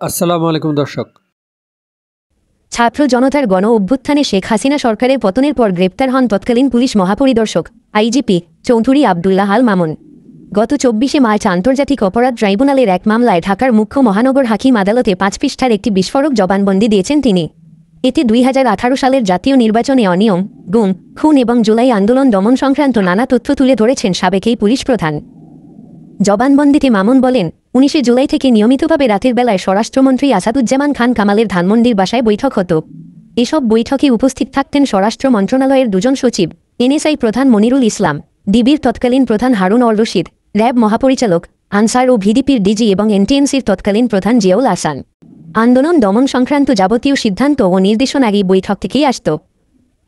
আসসালামু আলাইকুম দর্শক। ছাত্র জনতার গণ অভ্যুত্থানে শেখ হাসিনা সরকারের পতনের পর গ্রেপ্তার হন তৎকালীন পুলিশ মহাপরিদর্শক আইজিপি চৌধুরী আবদুল্লাহ আল মামুন। গত ২৪শে মার্চ আন্তর্জাতিক অপরাধ ট্রাইব্যুনালের এক মামলায় ঢাকার মুখ্য মহানগর হাকিম আদালতে ৫ পৃষ্ঠার একটি বিস্ফোরক জবানবন্দি দিয়েছেন তিনি। এতে ২০১৮ সালের জাতীয় নির্বাচনে অনিয়ম, গুম, খুন এবং জুলাই আন্দোলন দমন সংক্রান্ত নানা তথ্য তুলে ধরেছেন সাবেক এই পুলিশ প্রধান। জবানবন্দিতে মামুন বলেন, ১৯ জুলাই থেকে নিয়মিতভাবে রাতের বেলায় স্বরাষ্ট্রমন্ত্রী আসাদুজ্জামান খান কামালের ধানমন্ডির বাসায় বৈঠক হতো। এসব বৈঠকে উপস্থিত থাকতেন স্বরাষ্ট্র মন্ত্রণালয়ের ২ জন সচিব, এনএসআই প্রধান মনিরুল ইসলাম, ডিবির তৎকালীন প্রধান হারুন অর রশিদ, র্যাব মহাপরিচালক আনসার ও ভিডিপির ডিজি এবং এনটিএমসির তৎকালীন প্রধান জিয়াউল আহসান। আন্দোলন দমন সংক্রান্ত যাবতীয় সিদ্ধান্ত ও নির্দেশনা এই বৈঠক থেকেই আসত।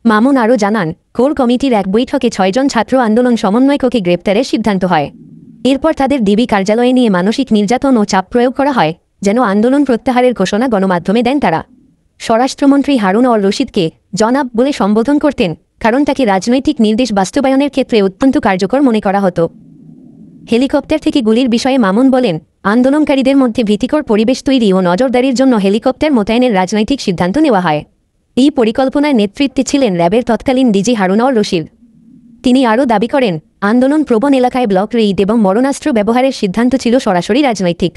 মামুন আরও জানান, কোর কমিটির এক বৈঠকে ৬ জন ছাত্র আন্দোলন সমন্বয়ককে গ্রেপ্তারের সিদ্ধান্ত হয়। এরপর তাদের ডিবি কার্যালয়ে নিয়ে মানসিক নির্যাতন ও চাপ প্রয়োগ করা হয় যেন আন্দোলন প্রত্যাহারের ঘোষণা গণমাধ্যমে দেন তারা। স্বরাষ্ট্রমন্ত্রী হারুন অর রশিদকে জনাব বলে সম্বোধন করতেন, কারণ তাকে রাজনৈতিক নির্দেশ বাস্তবায়নের ক্ষেত্রে অত্যন্ত কার্যকর মনে করা হতো। হেলিকপ্টার থেকে গুলির বিষয়ে মামুন বলেন, আন্দোলনকারীদের মধ্যে ভীতিকর পরিবেশ তৈরি ও নজরদারির জন্য হেলিকপ্টার মোতায়েনের রাজনৈতিক সিদ্ধান্ত নেওয়া হয়। এই পরিকল্পনার নেতৃত্বে ছিলেন র্যাবের তৎকালীন ডিজি হারুন অর রশিদ। তিনি আরও দাবি করেন, আন্দোলন প্রবণ এলাকায় ব্লক রেইড এবং মরণাস্ত্র ব্যবহারের সিদ্ধান্ত ছিল সরাসরি রাজনৈতিক।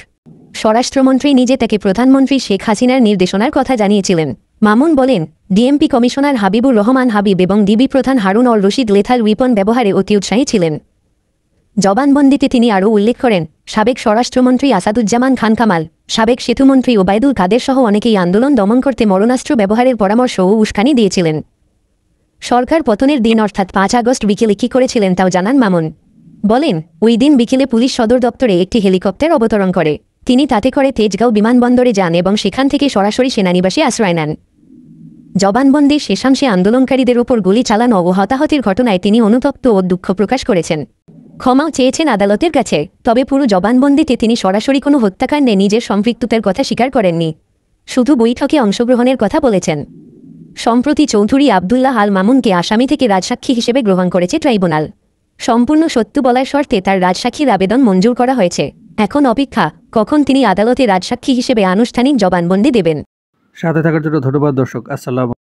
স্বরাষ্ট্রমন্ত্রী নিজে তাকে প্রধানমন্ত্রী শেখ হাসিনার নির্দেশনার কথা জানিয়েছিলেন। মামুন বলেন, ডিএমপি কমিশনার হাবিবুর রহমান হাবিব এবং ডিবি প্রধান Harun or Rashid lethal weapon ব্যবহারে অতি উৎসাহী ছিলেন। জবানবন্দিতে তিনি আরও উল্লেখ করেন, সাবেক স্বরাষ্ট্রমন্ত্রী আসাদুজ্জামান খান কামাল, সাবেক সেতুমন্ত্রী ওবায়দুল কাদের সহ অনেকেই আন্দোলন দমন করতে মরণাস্ত্র ব্যবহারের পরামর্শ ও উস্কানি দিয়েছিলেন। সরকার পতনের দিন অর্থাৎ ৫ আগস্ট বিকেলে কী করেছিলেন তাও জানান মামুন। বলেন, ওই দিন বিকেলে পুলিশ সদর দপ্তরে একটি হেলিকপ্টার অবতরণ করে। তিনি তাতে করে তেজগাঁও বিমানবন্দরে যান এবং সেখান থেকে সরাসরি সেনানিবাসে আশ্রয় নেন। জবানবন্দির শেষাংশে আন্দোলনকারীদের ওপর গুলি চালানো ও হতাহতের ঘটনায় তিনি অনুতপ্ত ও দুঃখ প্রকাশ করেছেন। ক্ষমাও চেয়েছেন আদালতের কাছে। তবে পুরো জবানবন্দিতে তিনি সরাসরি কোনো হত্যাকাণ্ডে নিজের সম্পৃক্ততার কথা স্বীকার করেননি, শুধু বৈঠকে অংশগ্রহণের কথা বলেছেন। সম্প্রতি চৌধুরী আবদুল্লাহ আল মামুনকে আসামি থেকে রাজসাক্ষী হিসেবে গ্রহণ করেছে ট্রাইব্যুনাল। সম্পূর্ণ সত্য বলার শর্তে তার রাজসাক্ষীর আবেদন মঞ্জুর করা হয়েছে। এখন অপেক্ষা কখন তিনি আদালতে রাজসাক্ষী হিসেবে আনুষ্ঠানিক জবানবন্দি দেবেন। সাথে থাকার জন্য ধন্যবাদ দর্শক। আসসালাম।